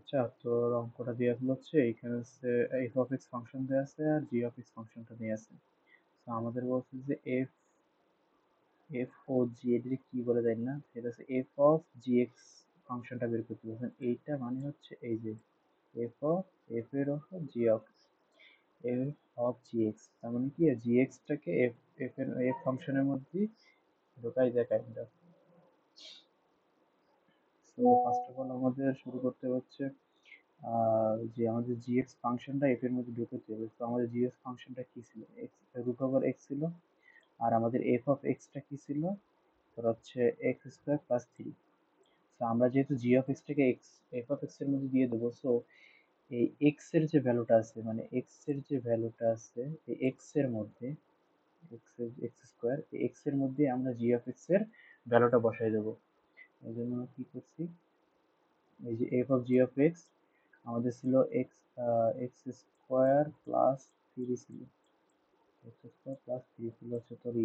আচ্ছা, তোর অঙ্কটা দেওয়া হচ্ছে এখানে হচ্ছে এফ অফ এক্স ফাংশন দেওয়া আছে আর জি অফ এক্স ফাংশনটা দেওয়া আছে। তো আমাদের বলছে যে এফ এফ ও জি এদের কি বলে দেয় না, সেটা হচ্ছে এফ অফ জি এক্স ফাংশনটা বের করতে বলছেন। এইটা মানে হচ্ছে এই যে এফ অফ এফ এর of G of F of G x, তার মানে কি জি এক্সটাকে এফ এফ এর এফ ফাংশনের মধ্যে ঢোকাই যায় kind of. So first of all আমাদের শুরু করতে হচ্ছে যে আমাদের gx ফাংশনটা f এর মধ্যে ঢুকেছে। তো আমাদের gx ফাংশনটা কি ছিল, x রুট ওভার x ছিল। আর আমাদের f অফ x টা কি ছিল, তোর হচ্ছে x স্কয়ার প্লাস 3। তো আমরা যেহেতু g অফ x টাকে x f অফ x এর মধ্যে দিয়ে দেবো, সো এই x এর যে ভ্যালুটা আছে, মানে x এর যে ভ্যালুটা আছে এই x এর মধ্যে x স্কয়ার x এর মধ্যে আমরা g অফ x এর ভ্যালুটা বসাই দেবো। এই জন্য আমরা কি করছি, এই যে f of g of x আমাদের ছিল এক্স স্কোয়ার প্লাস 3 ছিল, এক্স স্কোয়ার প্লাস 3 ছিল হচ্ছে তোর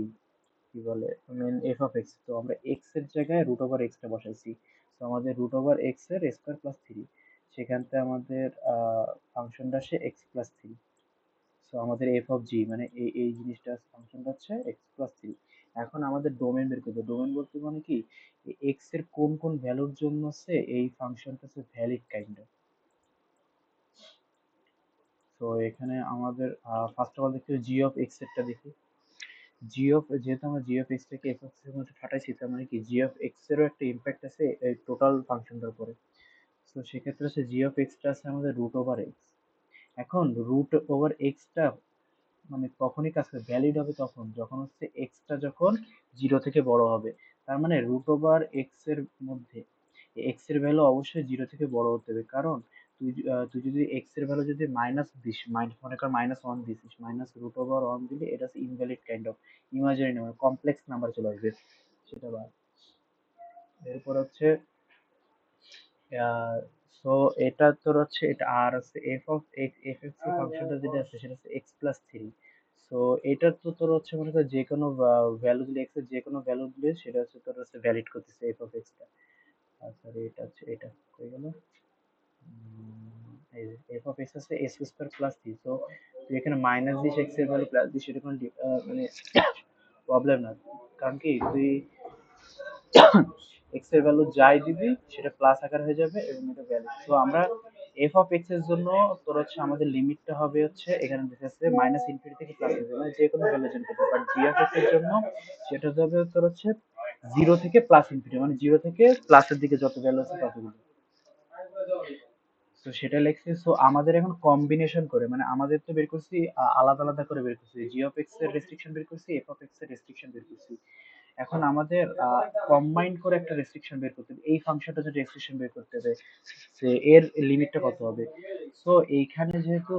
কি বলে মেন এফ অফ এক্স। তো আমরা এক্স এর জায়গায় রুট ওভার এক্সটা বসাইছি। তো আমাদের রুট ওভার এক্স এর স্কোয়ার প্লাস 3, সেখান থেকে আমাদের ফাংশনটা আসে এক্স প্লাস 3। সো আমাদের এফ অফ জি মানে এই জিনিসটা ফাংশনটা হচ্ছে এক্স প্লাস 3। এখন আমাদের ডোমেন বের করতে, ডোমেন বলতে মানে কি এক্স এর কোন কোন ভ্যালুর জন্য হচ্ছে এই ফাংশনটা হচ্ছে ভ্যালিড কাইন্ড। তো এখানে আমাদের ফার্স্ট অফ অল দেখতে জি অফ এক্স এরটা দেখি। জি অফ যেহেতু আমরা জি অফ এক্স টাকে এফ অফ এর মধ্যে ফাটাইছি, তার মানে কি জি অফ এক্স এরও একটা ইম্প্যাক্ট আছে এই টোটাল ফাংশনটার উপরে। তো সেক্ষেত্রে হচ্ছে জি অফ এক্সটা আছে আমাদের রুট ওভার এক্স। এখন রুট ওভার এক্সটা মানে তখনই কাজ করে, ভ্যালিড হবে তখন যখন হচ্ছে এক্সটা যখন জিরো থেকে বড় হবে। তার মানে রুট ওভার এক্স এর মধ্যে এক্স এর ভ্যালু অবশ্যই জিরো থেকে বড় হতে হবে। কারণ তুই যদি এক্স এর ভ্যালু যদি মাইনাস দিস, মনে কর -1 দিছিস, মাইনাস রুট ওভার 1 দিলে এটা হচ্ছে invalid kind of imaginary number, complex number চলে আসবে সেটা বাদ। এরপর হচ্ছে সো এটা তোর হচ্ছে এটা আর আছে F of x, F x এর ফাংশনটা যেটা আছে সেটা হচ্ছে এক্স প্লাস 3। সো এটা তো তোর হচ্ছে মনে কর যে কোনো ভ্যালু দিলে, এক্স এর যে কোনো ভ্যালু দিলে সেটা হচ্ছে তোর হচ্ছে ভ্যালিড করতেছে এফ অফ এক্স টা। আর সরি এটা হচ্ছে এটা হয়ে গেল। এই এফ অফ এক্স আছে এক্স স্কয়ার প্লাস 3। সো তুই এখানে মাইনাস দিস, এক্স এর ভ্যালু প্লাস দিস, এটা কোনো মানে প্রবলেম না। কারণ কি তুই এক্স এর ভ্যালু যাই দিবি সেটা প্লাস আকার হয়ে যাবে এবং এটা ভ্যালিড। তো আমরা এফ অফ এক্স এর জন্য তোর হচ্ছে আমাদের লিমিটটা হবে হচ্ছে এখানে দেখেছে মাইনাস ইনফিনিটি থেকে প্লাস হবে, মানে যে কোনো ভ্যালু জন্য করতে। বাট জি অফ এক্স এর জন্য সেটা হবে তোর হচ্ছে জিরো থেকে প্লাস ইনফিনিটি, মানে জিরো থেকে প্লাসের দিকে যত ভ্যালু আছে ততগুলো। তো সেটা লিখছি। সো আমাদের এখন কম্বিনেশন করে, মানে আমাদের তো বের করছি আলাদা আলাদা করে বের করছি, জি অফ এক্স এর রেস্ট্রিকশন বের করছি, এফ অফ এক্স এর রেস্ট্রিকশন বের করছি। এখন আমাদের কম্বাইন করে একটা রেস্ট্রিকশন বের করতে হবে। এই ফাংশনটা যদি রেস্ট্রিকশন বের করতে হবে যে এর লিমিটটা কত হবে। সো এইখানে যেহেতু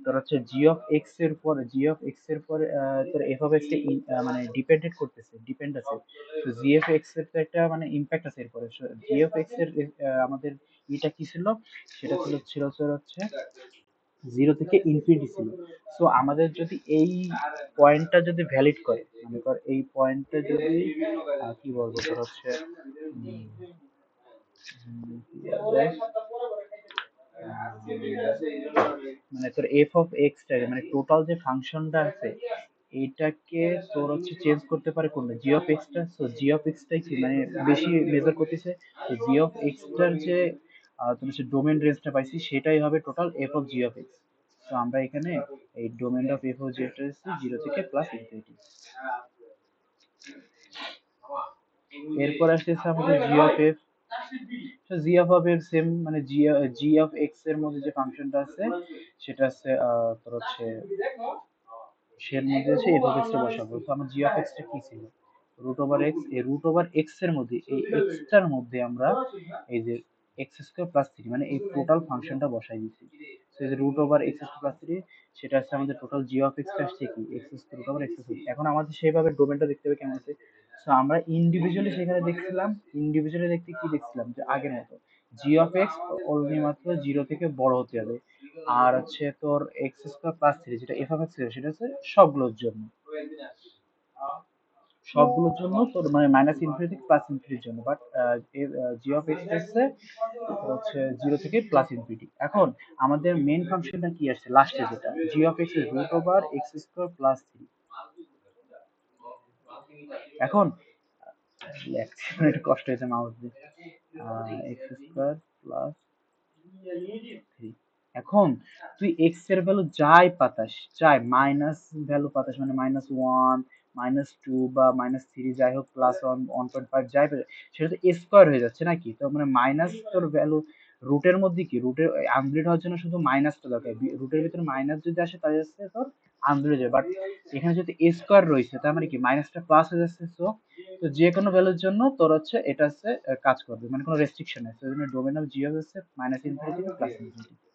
তোর হচ্ছে জি অফ এক্স এর পরে তোর এফ অফ এক্স মানে ডিপেন্ডেন্ট করতেছে, ডিপেন্ড আছে। তো জি এফ এক্স এর তো একটা মানে ইম্প্যাক্ট আছে এরপরে। জি অফ এক্স এর আমাদের এটা কি ছিল, সেটা তোর হচ্ছে জিরো থেকে ইনফিনিটি ছিল। সো আমাদের যদি এই পয়েন্টটা যদি ভ্যালিড করে, মনে কর এই পয়েন্টটা যদি কি বলবো তোর হচ্ছে কি বলে, মানে তোর এফ অফ এক্সটাকে মানে টোটাল যে ফাংশনটা আছে এইটাকে তোর হচ্ছে চেঞ্জ করতে পারে কোনটা, জি অফ এক্সটা। সো জি অফ এক্সটাই কি মানে বেশি মেজার করতেছে। তো জি অফ এক্সটার যে তোর হচ্ছে ডোমেন রেঞ্জটা পাইছি সেটাই হবে total F of G of x. তো আমরা এখানে এই domain of F of G of x zero থেকে প্লাস ইনফিনিটি। এরপর আসতেছে আমাদের জি অফ এফ। জি অফ এর সেম মানে জি অফ এক্স এর মধ্যে যে ফাংশনটা আছে সেটা আছে তোর হচ্ছে সের মধ্যে আছে এফ অফ এক্স টা বসাবো। তো আমার জি অফ এক্স টা কি ছিল, রুট ওভার এক্স। এই রুট ওভার এক্স এর মধ্যে এই এক্স টার মধ্যে আমরা এই যে এক্স স্কয়ার প্লাস 3 মানে এই টোটাল ফাংশনটা বসাই দিয়েছি। তো এই যে root over x square plus 3 সেটা আছে আমাদের টোটাল জি অফ এক্স টা আসছে কি x square root over x square. এখন আমাদের সেভাবে ডোমেনটা দেখতে হবে কেমন আছে। সো আমরা ইন্ডিভিজুয়ালি সেখানে দেখছিলাম, ইন্ডিভিজুয়ালি দেখতে কি দেখছিলাম যে আগের মতো জি অফ এক্স অনলি মাত্র জিরো থেকে বড় হতে হবে। আর হচ্ছে তোর এক্স স্কয়ার প্লাস 3 যেটা এফ অফ এক্স সেটা হচ্ছে সবগুলোর জন্য, সবগুলোর জন্য তোর মানে মাইনাস ইনফিনিটি প্লাস ইনফিনিটির জন্য, বাট জি অফ এক্স হচ্ছে হচ্ছে জিরো থেকে প্লাস ইনফিনিটি। এখন আমাদের মেইন ফাংশনটা কি আসছে লাস্টে, যেটা জি অফ এক্স এর root over x square plus three. এখন লেখছি মানে একটু কষ্ট হয়েছে মাউস দিয়ে, এক্স স্কোয়ার প্লাস থ্রি। এখন তুই এক্স এর ভ্যালু যাই পাতাস, যাই মাইনাস ভ্যালু পাতাস মানে মাইনাস ওয়ান, মাইনাস টু বা মাইনাস থ্রি যাই হোক, প্লাস ওয়ান, 1.5 যাই পাতাস, সেটা তো স্কোয়ার হয়ে যাচ্ছে নাকি? তো মানে মাইনাস তোর ভ্যালু রুটের মধ্যে কি, রুটের আনগ্রেড হওয়ার জন্য শুধু মাইনাসটা দরকার, রুটের ভিতরে মাইনাস যদি আসে তাহলে হচ্ছে তোর আনগ্রেড হয়ে যাবে। বাট এখানে যদি স্কোয়ার রয়েছে তার মানে কি মাইনাসটা প্লাস হয়ে যাচ্ছে। সো তো যে কোনো ভ্যালুর জন্য তোর হচ্ছে এটা হচ্ছে কাজ করবে, মানে কোনো রেস্ট্রিকশন আছে, ওই জন্য ডোমেন অফ জি হচ্ছে মাইনাস ইনফিনিটি প্লাস ইনফিনিটি।